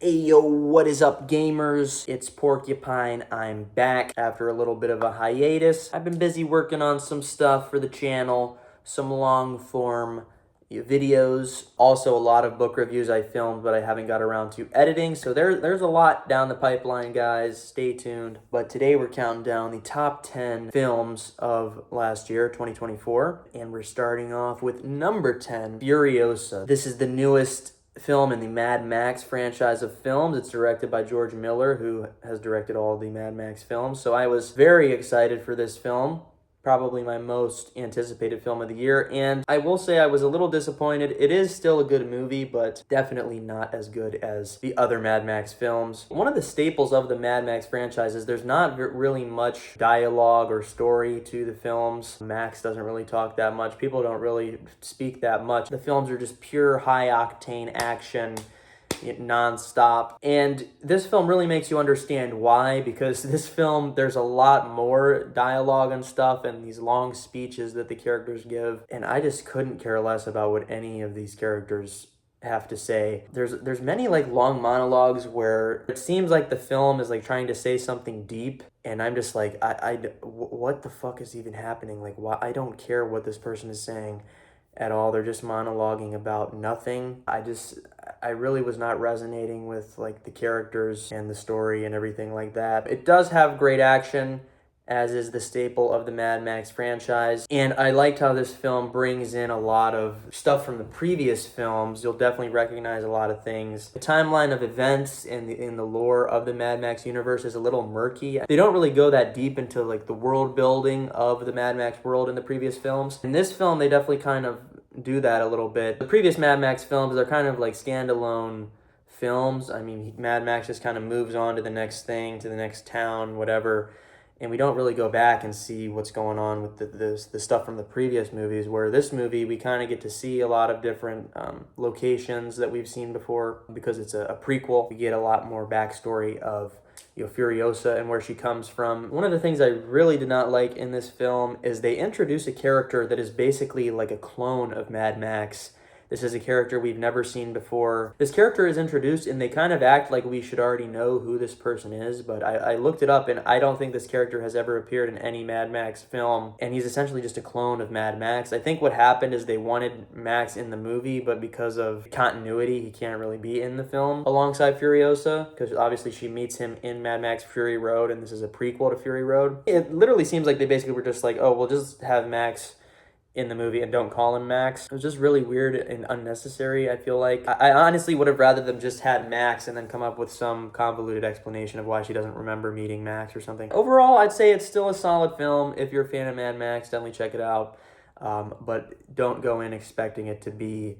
Hey yo, what is up gamers? It's Porcupine. I'm back after a little bit of a hiatus. I've been busy working on some stuff for the channel, some long form videos, also a lot of book reviews I filmed but I haven't got around to editing. So there's a lot down the pipeline, guys. Stay tuned. But today we're counting down the top 10 films of last year, 2024, and we're starting off with number 10, Furiosa. This is the newest film in the Mad Max franchise of films. It's directed by George Miller, who has directed all the Mad Max films. So I was very excited for this film. Probably my most anticipated film of the year. And I will say I was a little disappointed. It is still a good movie, but definitely not as good as the other Mad Max films. One of the staples of the Mad Max franchise is there's not really much dialogue or story to the films. Max doesn't really talk that much. People don't really speak that much. The films are just pure high-octane action, non-stop. And this film really makes you understand why, because this film, there's a lot more dialogue and stuff and these long speeches that the characters give, and I just couldn't care less about what any of these characters have to say. There's many like long monologues where it seems like the film is like trying to say something deep, and I'm just like, what the fuck is even happening? Like, why? I don't care what this person is saying at all. They're just monologuing about nothing. I really was not resonating with like the characters and the story and everything like that. It does have great action, as is the staple of the Mad Max franchise. And I liked how this film brings in a lot of stuff from the previous films. You'll definitely recognize a lot of things. The timeline of events in the lore of the Mad Max universe is a little murky. They don't really go that deep into like the world building of the Mad Max world in the previous films. In this film, they definitely kind of do that a little bit. The previous Mad Max films, they're kind of like standalone films. I mean, Mad Max just kind of moves on to the next thing, to the next town, whatever. And we don't really go back and see what's going on with the stuff from the previous movies, where this movie, we kind of get to see a lot of different locations that we've seen before. Because it's a prequel, we get a lot more backstory of Furiosa and where she comes from. One of the things I really did not like in this film is they introduce a character that is basically like a clone of Mad Max. This is a character we've never seen before. This character is introduced and they kind of act like we should already know who this person is, but I looked it up and I don't think this character has ever appeared in any Mad Max film, and he's essentially just a clone of Mad Max. I think what happened is they wanted Max in the movie, but because of continuity, he can't really be in the film alongside Furiosa, because obviously she meets him in Mad Max Fury Road, and this is a prequel to Fury Road. It literally seems like they basically were just like, oh, we'll just have Max in the movie and don't call him Max. It was just really weird and unnecessary, I feel like. I honestly would have rather them just had Max and then come up with some convoluted explanation of why she doesn't remember meeting Max or something. Overall, I'd say it's still a solid film. If you're a fan of Mad Max, definitely check it out. But don't go in expecting it to be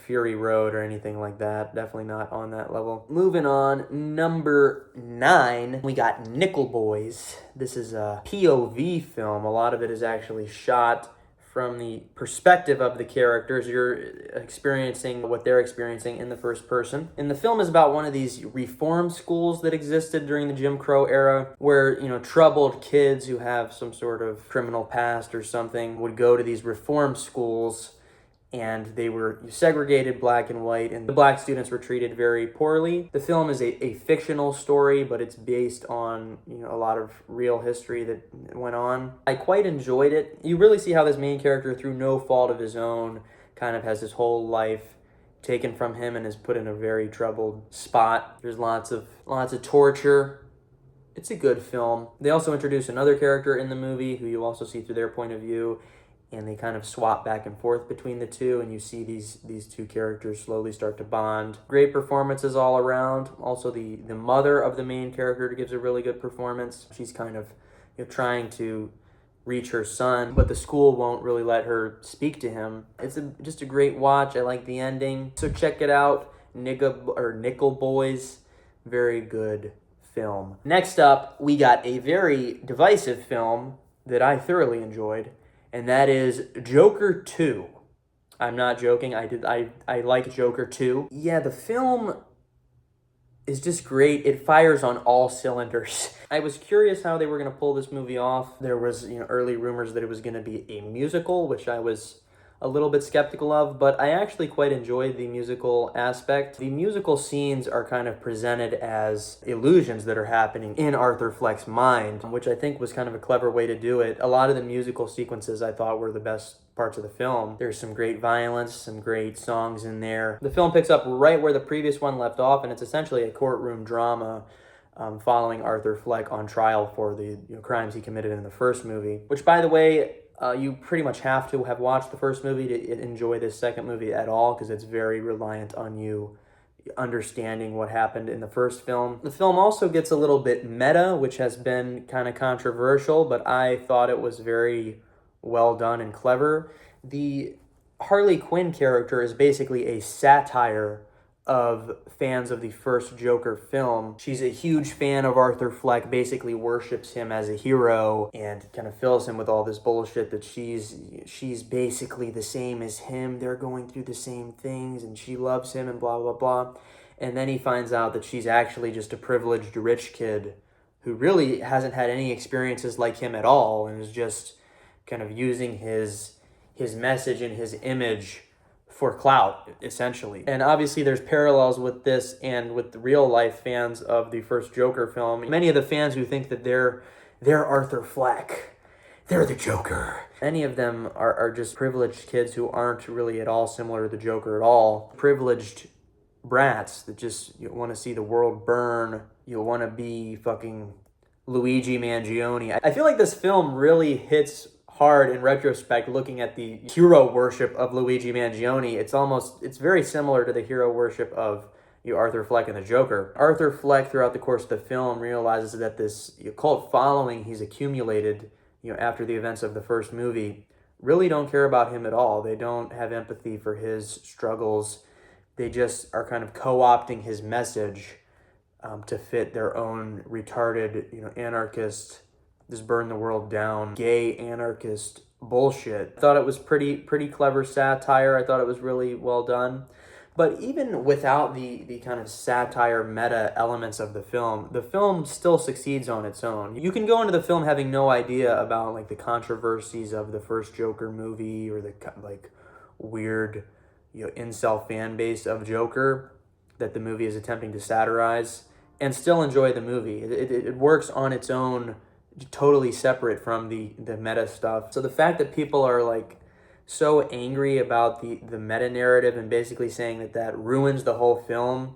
Fury Road or anything like that. Definitely not on that level. Moving on, number 9, we got Nickel Boys. This is a POV film. A lot of it is actually shot from the perspective of the characters. You're experiencing what they're experiencing in the first person. And the film is about one of these reform schools that existed during the Jim Crow era, where, troubled kids who have some sort of criminal past or something would go to these reform schools, and they were segregated black and white, and the black students were treated very poorly. The film is a fictional story, but it's based on a lot of real history that went on. I quite enjoyed it. You really see how this main character, through no fault of his own, kind of has his whole life taken from him and is put in a very troubled spot. There's lots of torture. It's a good film. They also introduce another character in the movie who you also see through their point of view, and they kind of swap back and forth between the two, and you see these two characters slowly start to bond. Great performances all around. Also, the mother of the main character gives a really good performance. She's kind of trying to reach her son, but the school won't really let her speak to him. It's just a great watch. I like the ending. So check it out, Nickel Boys. Very good film. Next up, we got a very divisive film that I thoroughly enjoyed, and that is Joker 2. I'm not joking. I like Joker 2. Yeah, the film is just great. It fires on all cylinders. I was curious how they were going to pull this movie off. There was, early rumors that it was going to be a musical, which I was a little bit skeptical of, but I actually quite enjoy the musical aspect. The musical scenes are kind of presented as illusions that are happening in Arthur Fleck's mind, which I think was kind of a clever way to do it. A lot of the musical sequences I thought were the best parts of the film. There's some great violence, some great songs in there. The film picks up right where the previous one left off, and it's essentially a courtroom drama following Arthur Fleck on trial for the crimes he committed in the first movie. Which, by the way, you pretty much have to have watched the first movie to enjoy this second movie at all, because it's very reliant on you understanding what happened in the first film. The film also gets a little bit meta, which has been kind of controversial, but I thought it was very well done and clever. The Harley Quinn character is basically a satire of fans of the first Joker film. She's a huge fan of Arthur Fleck, basically worships him as a hero, and kind of fills him with all this bullshit that she's basically the same as him, they're going through the same things, and she loves him, and blah, blah, blah. And then he finds out that she's actually just a privileged rich kid who really hasn't had any experiences like him at all, and is just kind of using his message and his image for clout, essentially. And obviously there's parallels with this and with the real life fans of the first Joker film. Many of the fans who think that they're Arthur Fleck, they're the Joker. Many of them are just privileged kids who aren't really at all similar to the Joker at all. Privileged brats that just want to see the world burn. You want to be fucking Luigi Mangione. I feel like this film really hits hard in retrospect, looking at the hero worship of Luigi Mangione. It's very similar to the hero worship of Arthur Fleck and the Joker. Arthur Fleck, throughout the course of the film, realizes that this cult following he's accumulated after the events of the first movie really don't care about him at all. They don't have empathy for his struggles. They just are kind of co-opting his message to fit their own retarded, anarchist, just burn the world down, gay anarchist bullshit. I thought it was pretty clever satire. I thought it was really well done. But even without the kind of satire meta elements of the film still succeeds on its own. You can go into the film having no idea about like the controversies of the first Joker movie or the like weird incel fan base of Joker that the movie is attempting to satirize, and still enjoy the movie. It works on its own, totally separate from the meta stuff. So the fact that people are like so angry about the meta narrative and basically saying that ruins the whole film,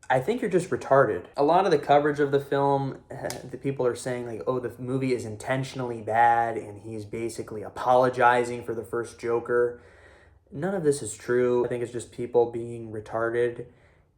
I think you're just retarded. A lot of the coverage of the film, the people are saying like, oh, the movie is intentionally bad and he's basically apologizing for the first Joker. None of this is true. I think it's just people being retarded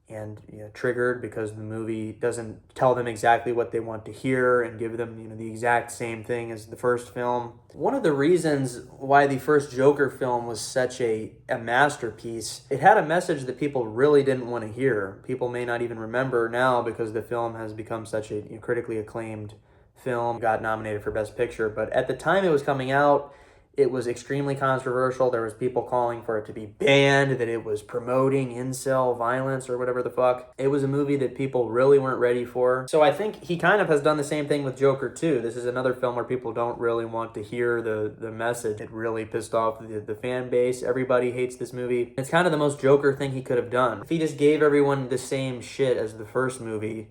and triggered because the movie doesn't tell them exactly what they want to hear and give them the exact same thing as the first film. One of the reasons why the first Joker film was such a masterpiece, it had a message that people really didn't want to hear. People may not even remember now because the film has become such a critically acclaimed film, got nominated for Best Picture, but at the time it was coming out, it was extremely controversial. There was people calling for it to be banned, that it was promoting incel violence or whatever the fuck. It was a movie that people really weren't ready for. So I think he kind of has done the same thing with Joker 2. This is another film where people don't really want to hear the message. It really pissed off the fan base. Everybody hates this movie. It's kind of the most Joker thing he could have done. If he just gave everyone the same shit as the first movie,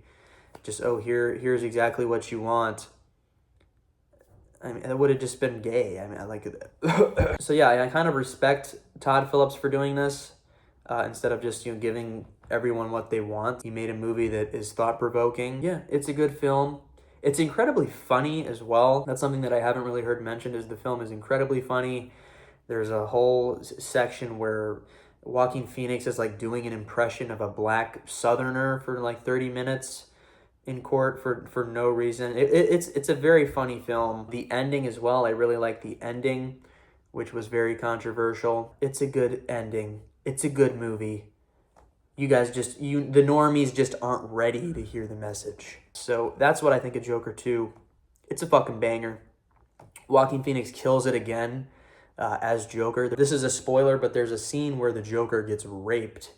just, here's exactly what you want, I mean, it would have just been gay. I mean, I like it. So yeah, I kind of respect Todd Phillips for doing this. Instead of just giving everyone what they want, he made a movie that is thought-provoking. Yeah, it's a good film. It's incredibly funny as well. That's something that I haven't really heard mentioned, is the film is incredibly funny. There's a whole section where Joaquin Phoenix is like doing an impression of a black Southerner for like 30 minutes in court for no reason. It's a very funny film. The ending as well, I really like the ending, which was very controversial. It's a good ending. It's a good movie. You guys the normies just aren't ready to hear the message. So that's what I think of Joker 2. It's a fucking banger. Joaquin Phoenix kills it again as Joker. This is a spoiler, but there's a scene where the Joker gets raped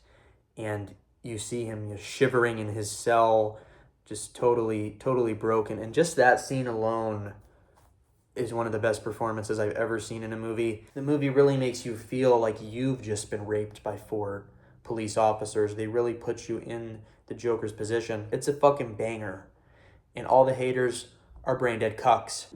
and you see him shivering in his cell, just totally broken. And just that scene alone is one of the best performances I've ever seen in a movie. The movie really makes you feel like you've just been raped by 4 police officers. They really put you in the Joker's position. It's a fucking banger. And all the haters are brain dead cucks.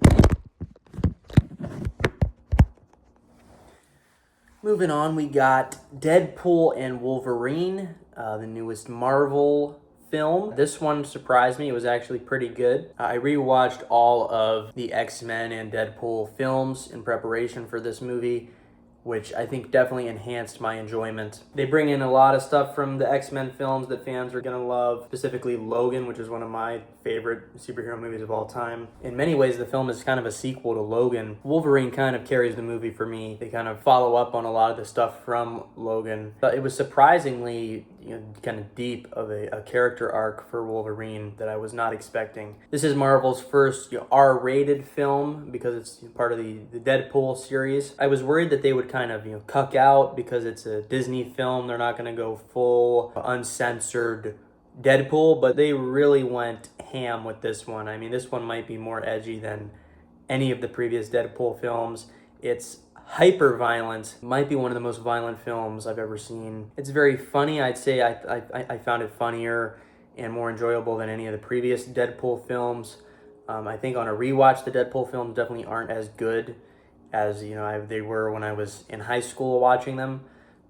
Moving on, we got Deadpool and Wolverine, the newest Marvel film. This one surprised me. It was actually pretty good. I rewatched all of the X-Men and Deadpool films in preparation for this movie, which I think definitely enhanced my enjoyment. They bring in a lot of stuff from the X-Men films that fans are gonna love, specifically Logan, which is one of my favorite superhero movies of all time. In many ways, the film is kind of a sequel to Logan. Wolverine kind of carries the movie for me. They kind of follow up on a lot of the stuff from Logan. But it was surprisingly, kind of deep of a character arc for Wolverine that I was not expecting. This is Marvel's first R-rated film because it's part of the Deadpool series. I was worried that they would kind of cuck out because it's a Disney film. They're not going to go full uncensored Deadpool, but they really went ham with this one. I mean, this one might be more edgy than any of the previous Deadpool films. It's hyper violent, might be one of the most violent films I've ever seen. It's very funny. I'd say I found it funnier and more enjoyable than any of the previous Deadpool films. I think on a rewatch, the Deadpool films definitely aren't as good as they were when I was in high school watching them,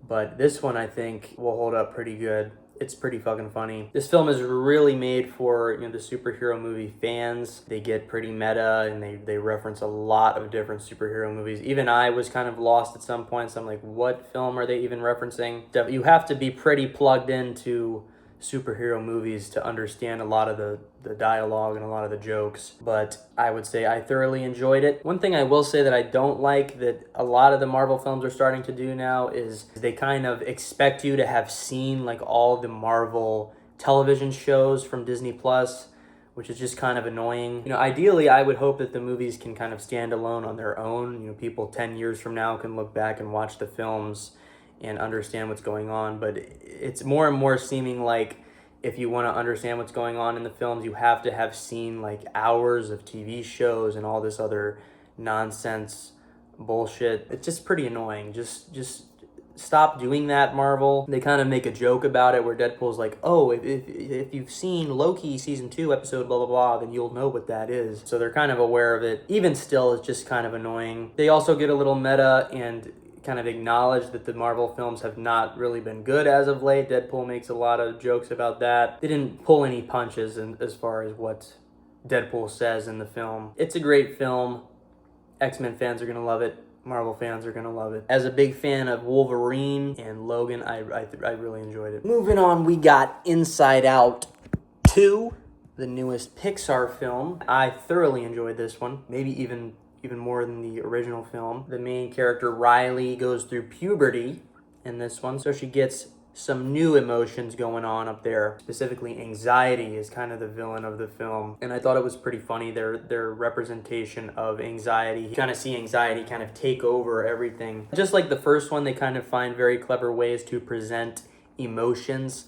but this one I think will hold up pretty good. It's pretty fucking funny. This film is really made for the superhero movie fans. They get pretty meta and they reference a lot of different superhero movies. Even I was kind of lost at some points. I'm like, what film are they even referencing? You have to be pretty plugged into superhero movies to understand a lot of the dialogue and a lot of the jokes, but I would say I thoroughly enjoyed it. One thing I will say that I don't like that a lot of the Marvel films are starting to do now is they kind of expect you to have seen like all the Marvel television shows from Disney Plus, which is just kind of annoying. Ideally, I would hope that the movies can kind of stand alone on their own. People 10 years from now can look back and watch the films and understand what's going on, but it's more and more seeming like if you want to understand what's going on in the films, you have to have seen like hours of TV shows and all this other nonsense bullshit. It's just pretty annoying. Just stop doing that, Marvel. They kind of make a joke about it where Deadpool's like, oh, if you've seen Loki season 2 episode blah blah blah, then you'll know what that is. So they're kind of aware of it. Even still, it's just kind of annoying. They also get a little meta and kind of acknowledge that the Marvel films have not really been good as of late. Deadpool makes a lot of jokes about that. They didn't pull any punches as far as what Deadpool says in the film. It's a great film. X-Men fans are going to love it. Marvel fans are going to love it. As a big fan of Wolverine and Logan, I really enjoyed it. Moving on, we got Inside Out 2, the newest Pixar film. I thoroughly enjoyed this one. Maybe even more than the original film. The main character, Riley, goes through puberty in this one, so she gets some new emotions going on up there. Specifically, anxiety is kind of the villain of the film, and I thought it was pretty funny, their representation of anxiety. You kind of see anxiety kind of take over everything. Just like the first one, they kind of find very clever ways to present emotions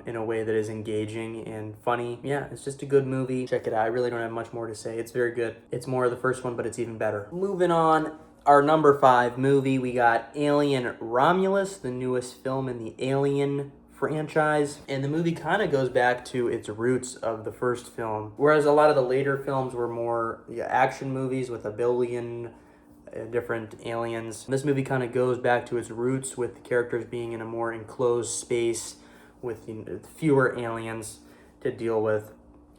in a way that is engaging and funny. Yeah, it's just a good movie. Check it out. I really don't have much more to say. It's very good. It's more of the first one, but it's even better. Moving on, our number 5 movie, we got Alien Romulus, the newest film in the Alien franchise. And the movie kind of goes back to its roots of the first film. Whereas a lot of the later films were more action movies with a billion different aliens. This movie kind of goes back to its roots with the characters being in a more enclosed space with fewer aliens to deal with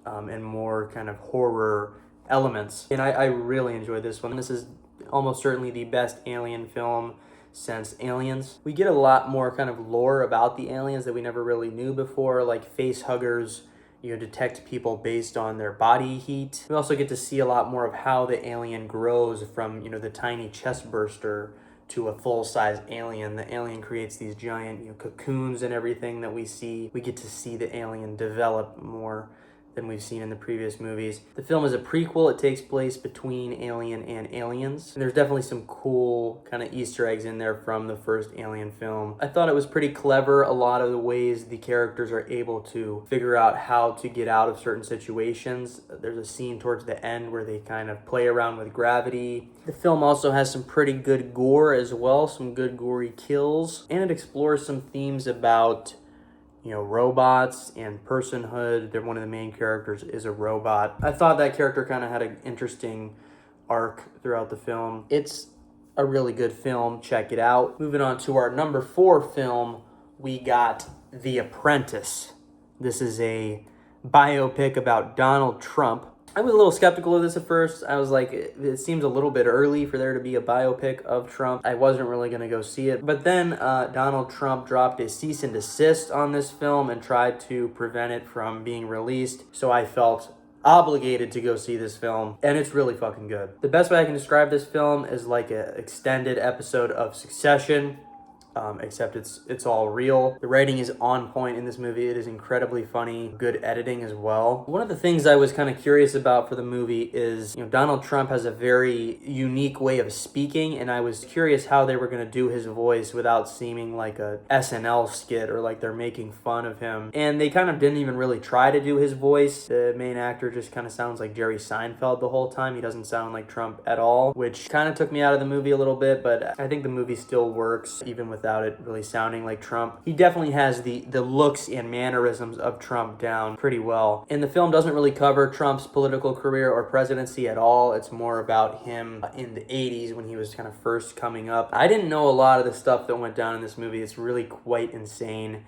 and more kind of horror elements. And I really enjoyed this one. This is almost certainly the best alien film since Aliens. We get a lot more kind of lore about the aliens that we never really knew before, like face huggers, detect people based on their body heat. We also get to see a lot more of how the alien grows from, the tiny chest burster to a full-size alien. The alien creates these giant cocoons and everything that we see. We get to see the alien develop more than we've seen in the previous movies. The film is a prequel. It takes place between Alien and Aliens. And there's definitely some cool kind of Easter eggs in there from the first Alien film. I thought it was pretty clever, a lot of the ways the characters are able to figure out how to get out of certain situations. There's a scene towards the end where they kind of play around with gravity. The film also has some pretty good gore as well, some good gory kills, and it explores some themes about robots and personhood. One of the main characters is a robot. I thought that character kind of had an interesting arc throughout the film. It's a really good film. Check it out. Moving on to our number 4 film, we got The Apprentice. This is a biopic about Donald Trump. I was a little skeptical of this at first. I was like, it seems a little bit early for there to be a biopic of Trump. I wasn't really going to go see it. But then Donald Trump dropped a cease and desist on this film and tried to prevent it from being released. So I felt obligated to go see this film, and it's really fucking good. The best way I can describe this film is like an extended episode of Succession. Except it's all real. The writing is on point in this movie. It is incredibly funny, good editing as well. One of the things I was kind of curious about for the movie is, Donald Trump has a very unique way of speaking, and I was curious how they were going to do his voice without seeming like a SNL skit or like they're making fun of him. And they kind of didn't even really try to do his voice. The main actor just kind of sounds like Jerry Seinfeld the whole time. He doesn't sound like Trump at all, which kind of took me out of the movie a little bit, but I think the movie still works even without it really sounding like Trump. He definitely has the looks and mannerisms of Trump down pretty well. And the film doesn't really cover Trump's political career or presidency at all. It's more about him in the 80s when he was kind of first coming up. I didn't know a lot of the stuff that went down in this movie. It's really quite insane.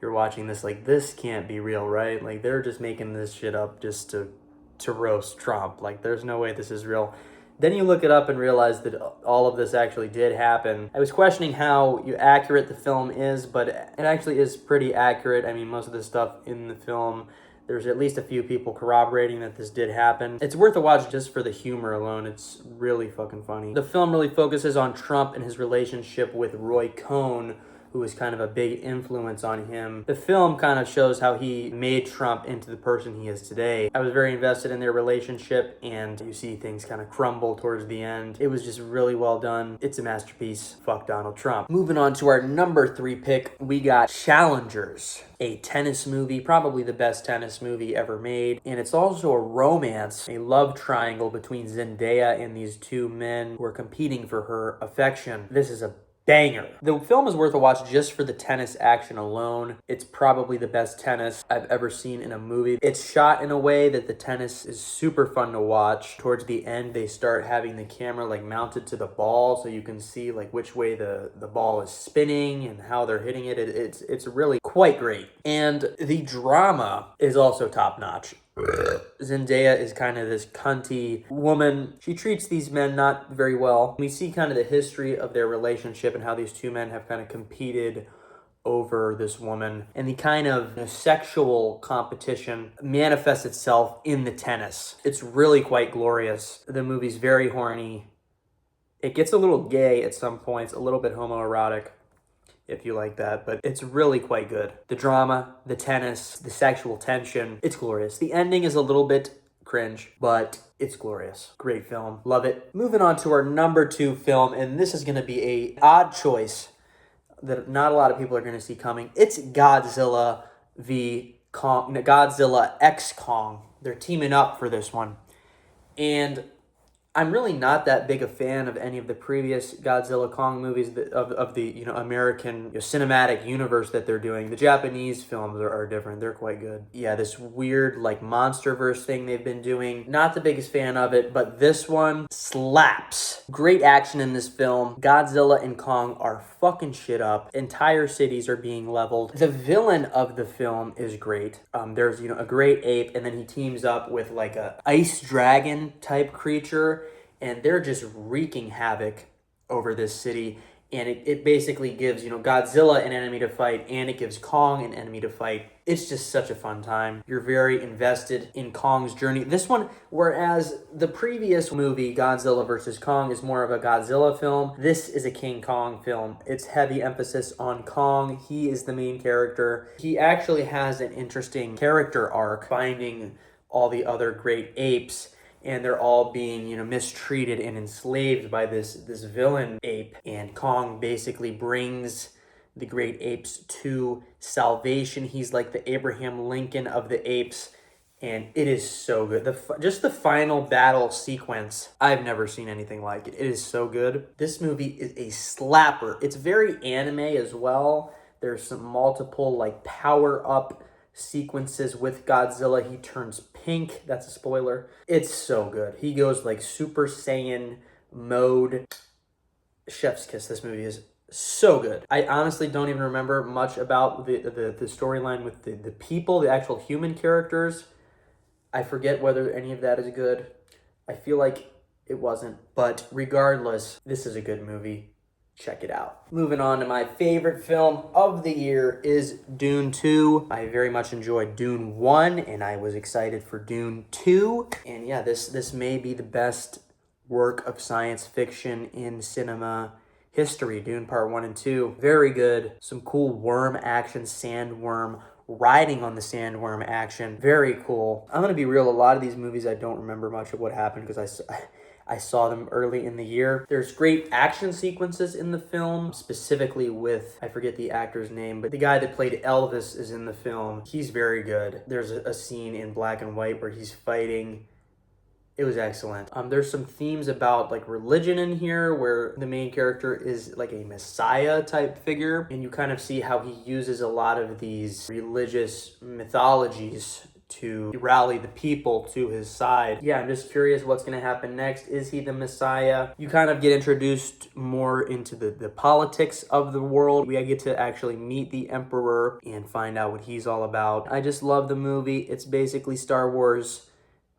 You're watching this like, this can't be real, right? Like, they're just making this shit up just to roast Trump. Like, there's no way this is real. Then you look it up and realize that all of this actually did happen. I was questioning how accurate the film is, but it actually is pretty accurate. I mean, most of the stuff in the film, there's at least a few people corroborating that this did happen. It's worth a watch just for the humor alone. It's really fucking funny. The film really focuses on Trump and his relationship with Roy Cohn, who was kind of a big influence on him. The film kind of shows how he made Trump into the person he is today. I was very invested in their relationship, and you see things kind of crumble towards the end. It was just really well done. It's a masterpiece. Fuck Donald Trump. Moving on to our number 3 pick, we got Challengers, a tennis movie, probably the best tennis movie ever made. And it's also a romance, a love triangle between Zendaya and these two men who are competing for her affection. This is a banger. The film is worth a watch just for the tennis action alone. It's probably the best tennis I've ever seen in a movie. It's shot in a way that the tennis is super fun to watch. Towards the end, they start having the camera like mounted to the ball so you can see like which way the ball is spinning and how they're hitting it. It's really quite great. And the drama is also top notch. Zendaya is kind of this cunty woman. She treats these men not very well. We see kind of the history of their relationship and how these two men have kind of competed over this woman. And the kind of sexual competition manifests itself in the tennis. It's really quite glorious. The movie's very horny. It gets a little gay at some points, a little bit homoerotic, if you like that, but it's really quite good. The drama, the tennis, the sexual tension, it's glorious. The ending is a little bit cringe, but it's glorious. Great film. Love it. Moving on to our number 2 film, and this is going to be a odd choice that not a lot of people are going to see coming. It's Godzilla v. Kong, Godzilla x Kong. They're teaming up for this one. And I'm really not that big a fan of any of the previous Godzilla Kong movies of the American cinematic universe that they're doing. The Japanese films are different. They're quite good. Yeah, this weird like MonsterVerse thing they've been doing. Not the biggest fan of it, but this one slaps. Great action in this film. Godzilla and Kong are fucking shit up. Entire cities are being leveled. The villain of the film is great. There's a great ape, and then he teams up with like a ice dragon type creature, and they're just wreaking havoc over this city. and it basically gives, Godzilla an enemy to fight, and it gives Kong an enemy to fight. It's just such a fun time. You're very invested in Kong's journey. This one, whereas the previous movie, Godzilla vs. Kong, is more of a Godzilla film, this is a King Kong film. It's heavy emphasis on Kong. He is the main character. He actually has an interesting character arc, finding all the other great apes, and they're all being, mistreated and enslaved by this villain ape. And Kong basically brings the great apes to salvation. He's like the Abraham Lincoln of the apes, and it is so good. Just the final battle sequence, I've never seen anything like it. It is so good. This movie is a slapper. It's very anime as well. There's some multiple like power-up sequences with Godzilla. He turns pink. That's a spoiler. It's so good. He goes like Super Saiyan mode. Chef's kiss. This movie is so good. I honestly don't even remember much about the storyline with the people, the actual human characters. I forget whether any of that is good. I feel like it wasn't. But regardless, this is a good movie. Check it out. Moving on to my favorite film of the year is Dune 2. I very much enjoyed Dune 1, and I was excited for Dune 2. And yeah, this may be the best work of science fiction in cinema history. Dune Part 1 and 2. Very good. Some cool worm action, sandworm, riding on the sandworm action. Very cool. I'm going to be real, a lot of these movies I don't remember much of what happened because I saw them early in the year. There's great action sequences in the film, specifically with, I forget the actor's name, but the guy that played Elvis is in the film. He's very good. There's a scene in black and white where he's fighting. It was excellent. There's some themes about like religion in here where the main character is like a messiah type figure, and you kind of see how he uses a lot of these religious mythologies to rally the people to his side. Yeah, I'm just curious what's going to happen next. Is he the Messiah? You kind of get introduced more into the politics of the world. We get to actually meet the Emperor and find out what he's all about. I just love the movie. It's basically Star Wars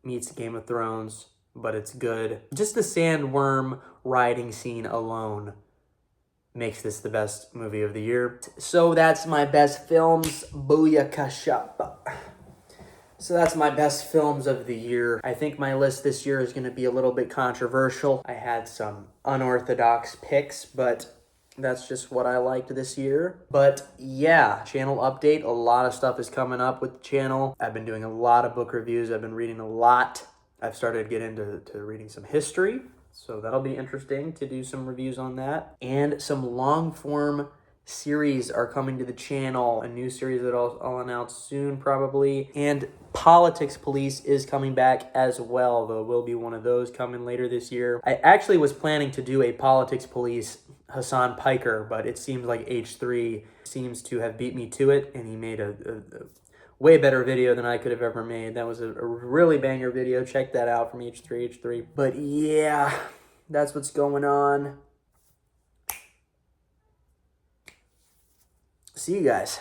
meets Game of Thrones, but it's good. Just the sandworm riding scene alone makes this the best movie of the year. So that's my best films. Booyakasha. So that's my best films of the year. I think my list this year is going to be a little bit controversial. I had some unorthodox picks, but that's just what I liked this year. But yeah, channel update. A lot of stuff is coming up with the channel. I've been doing a lot of book reviews. I've been reading a lot. I've started to get into reading some history. So that'll be interesting to do some reviews on that. And some long form series are coming to the channel. A new series that I'll announce soon probably. And Politics Police is coming back as well. There will be one of those coming later this year. I actually was planning to do a Politics Police Hassan Piker, but it seems like H3 seems to have beat me to it, and he made a way better video than I could have ever made. That was a really banger video. Check that out from H3. But yeah, that's what's going on. See you guys.